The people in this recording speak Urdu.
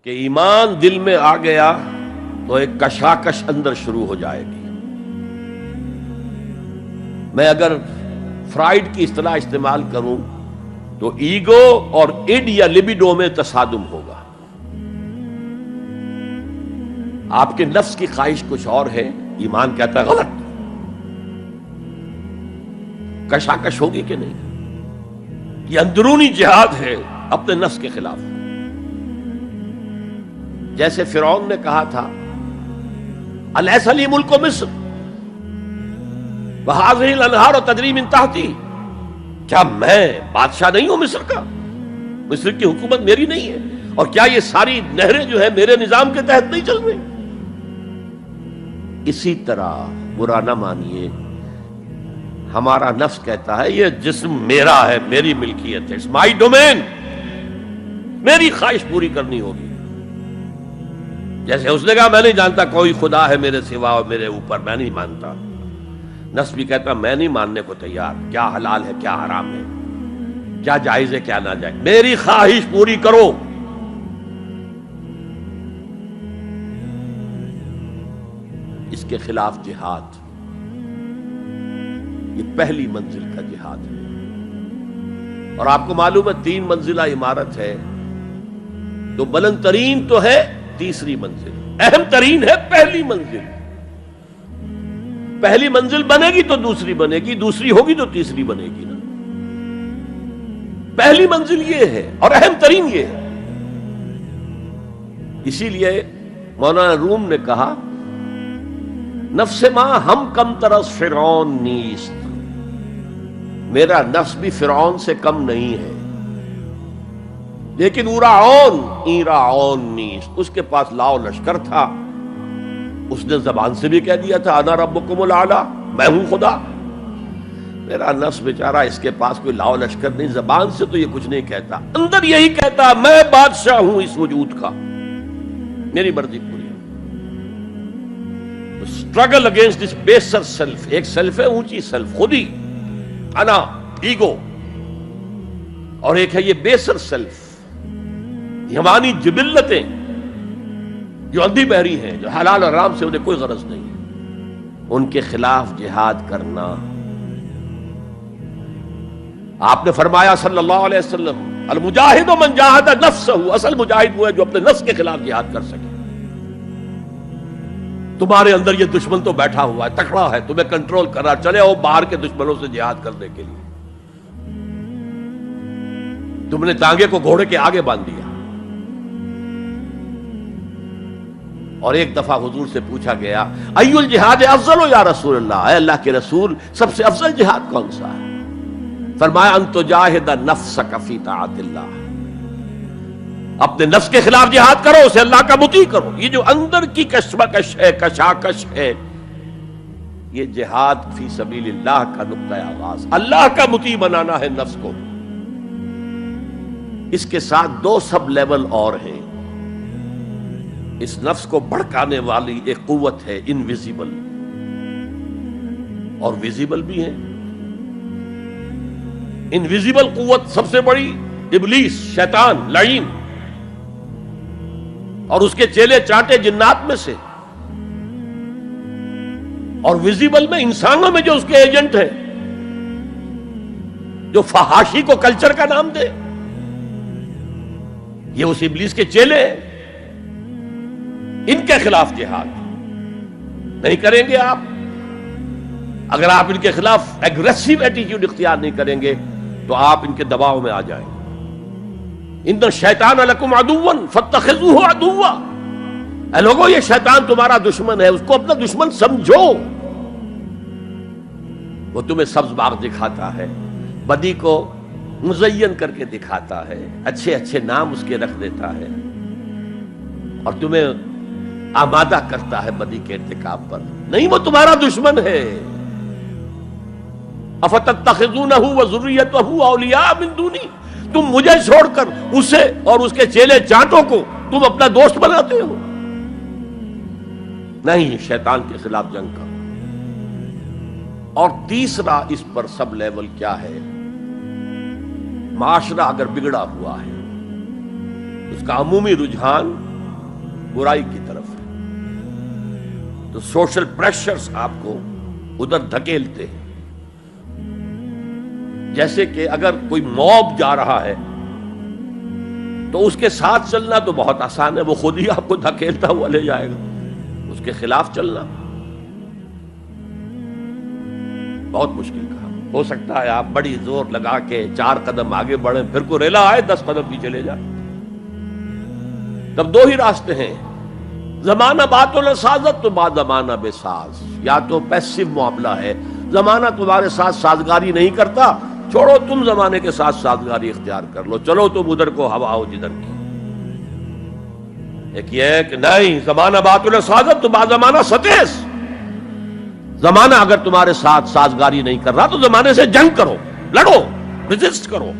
کہ ایمان دل میں آ گیا تو ایک کشاکش اندر شروع ہو جائے گی۔ میں اگر فرائڈ کی اصطلاح استعمال کروں تو ایگو اور اڈ یا لبیڈو میں تصادم ہوگا۔ آپ کے نفس کی خواہش کچھ اور ہے، ایمان کہتا ہے غلط۔ کشاکش ہوگی کہ نہیں؟ یہ اندرونی جہاد ہے اپنے نفس کے خلاف۔ جیسے فرعون نے کہا تھا الیس لی ملک مصر وہذہ الانہار تجری من تحتی، کیا میں بادشاہ نہیں ہوں مصر کا؟ مصر کی حکومت میری نہیں ہے؟ اور کیا یہ ساری نہریں جو ہے میرے نظام کے تحت نہیں چل رہی؟ اسی طرح برا نہ مانیے، ہمارا نفس کہتا ہے یہ جسم میرا ہے، میری ملکیت ہے، اٹس مائی ڈومین، میری خواہش پوری کرنی ہوگی۔ جیسے اس نے کہا میں نہیں جانتا کوئی خدا ہے میرے سوا اور میرے اوپر، میں نہیں مانتا۔ نفس بھی کہتا میں نہیں ماننے کو تیار، کیا حلال ہے کیا حرام ہے، کیا جائز ہے کیا ناجائز، میری خواہش پوری کرو۔ اس کے خلاف جہاد، یہ پہلی منزل کا جہاد ہے۔ اور آپ کو معلوم ہے 3 منزلہ عمارت ہے، تو بلند ترین تو ہے تیسری منزل، اہم ترین ہے پہلی منزل۔ پہلی منزل بنے گی تو دوسری بنے گی، دوسری ہوگی تو تیسری بنے گی نا۔ پہلی منزل یہ ہے اور اہم ترین یہ ہے۔ اسی لیے مولانا روم نے کہا نفس ماں ہم کم ترس فرعون نیست، میرا نفس بھی فرعون سے کم نہیں ہے، لیکن ایراعون نیست، اس کے پاس لاؤ لشکر تھا، اس نے زبان سے بھی کہہ دیا تھا انا ربکم الاعلی، میں ہوں خدا۔ میرا نفس بیچارہ اس کے پاس کوئی لاؤ لشکر نہیں، زبان سے تو یہ کچھ نہیں کہتا، اندر یہی کہتا میں بادشاہ ہوں اس وجود کا، میری مرضی پوری۔ اسٹرگل اگینسٹ دس بیسر سیلف، ایک سیلف ہے اونچی سیلف، خود ہی انا ایگو، اور ایک ہے یہ بیسر سیلف، ہماری جبلتیں جو اندھی بہری ہیں، جو حلال اور حرام سے انہیں کوئی غرض نہیں ہے، ان کے خلاف جہاد کرنا۔ آپ نے فرمایا صلی اللہ علیہ وسلم المجاہد من جاہد نفسہ، اصل مجاہد وہ ہے جو اپنے نفس کے خلاف جہاد کر سکے۔ تمہارے اندر یہ دشمن تو بیٹھا ہوا ہے، تکڑا ہے، تمہیں کنٹرول کرنا، چلے آؤ باہر کے دشمنوں سے جہاد کرنے کے لیے۔ تم نے ٹانگے کو گھوڑے کے آگے باندھ دیا۔ اور ایک دفعہ حضور سے پوچھا گیا ای الجہاد افضل یا رسول اللہ، اے اللہ کے رسول سب سے افضل جہاد کون سا ہے؟ فرمایا ان تجاہد نفسک فی طاعت اللہ، اپنے نفس کے خلاف جہاد کرو، اسے اللہ کا مطیع کرو۔ یہ جو اندر کی کشمکش ہے، کشاکش ہے، یہ جہاد فی سبیل اللہ کا نقطہ آغاز، اللہ کا مطیع بنانا ہے نفس کو۔ اس کے ساتھ 2 سب لیول اور ہیں۔ اس نفس کو بھڑکانے والی ایک قوت ہے انویزیبل، اور ویزیبل بھی ہے۔ انویزیبل قوت سب سے بڑی ابلیس، شیطان لعین، اور اس کے چیلے چانٹے جنات میں سے، اور ویزیبل میں انسانوں میں جو اس کے ایجنٹ ہیں، جو فحاشی کو کلچر کا نام دے، یہ اس ابلیس کے چیلے ہیں۔ ان کے خلاف جہاد نہیں کریں گے آپ، اگر آپ ان کے خلاف ایگریسو ایٹیٹیوڈ اختیار نہیں کریں گے تو آپ ان کے دباؤ میں آ جائیں گے۔ ان الشیطان لکم عدو فاتخذوہ عدوا، اے لوگو یہ شیطان تمہارا دشمن ہے، اس کو اپنا دشمن سمجھو۔ وہ تمہیں سبز باغ دکھاتا ہے، بدی کو مزین کر کے دکھاتا ہے، اچھے اچھے نام اس کے رکھ دیتا ہے، اور تمہیں آمادہ کرتا ہے بدی کے ارتکاب پر۔ نہیں، وہ تمہارا دشمن ہے۔ افتتخذونہ وذریتہ اولیاء من دونی، تم مجھے چھوڑ کر اسے اور اس کے چیلے چانٹوں کو تم اپنا دوست بناتے ہو۔ نہیں، شیطان کے خلاف جنگ کرو۔ اور تیسرا اس پر سب لیول کیا ہے؟ معاشرہ اگر بگڑا ہوا ہے، اس کا عمومی رجحان برائی کی طرف ہے، تو سوشل پریشرز آپ کو ادھر دھکیلتے ہیں۔ جیسے کہ اگر کوئی موب جا رہا ہے تو اس کے ساتھ چلنا تو بہت آسان ہے، وہ خود ہی آپ کو دھکیلتا ہوا لے جائے گا، اس کے خلاف چلنا بہت مشکل کہا۔ ہو سکتا ہے آپ بڑی زور لگا کے 4 قدم آگے بڑھیں، پھر کوئی ریلا آئے 10 قدم پیچھے لے جائے۔ تب 2 ہی راستے ہیں، زمانہ باتوں نہ سازت تو بعد زمانہ بے ساز، یا تو پیسو معاملہ ہے، زمانہ تمہارے ساتھ سازگاری نہیں کرتا، چھوڑو تم زمانے کے ساتھ سازگاری اختیار کر لو، چلو تم ادھر کو ہوا ہو جدھر کی۔ ایک یہ ہے کہ نہیں، زمانہ باتوں نہ سازت تو بعد زمانہ ستیس، زمانہ اگر تمہارے ساتھ سازگاری نہیں کر رہا تو زمانے سے جنگ کرو، لڑو، ریزسٹ کرو۔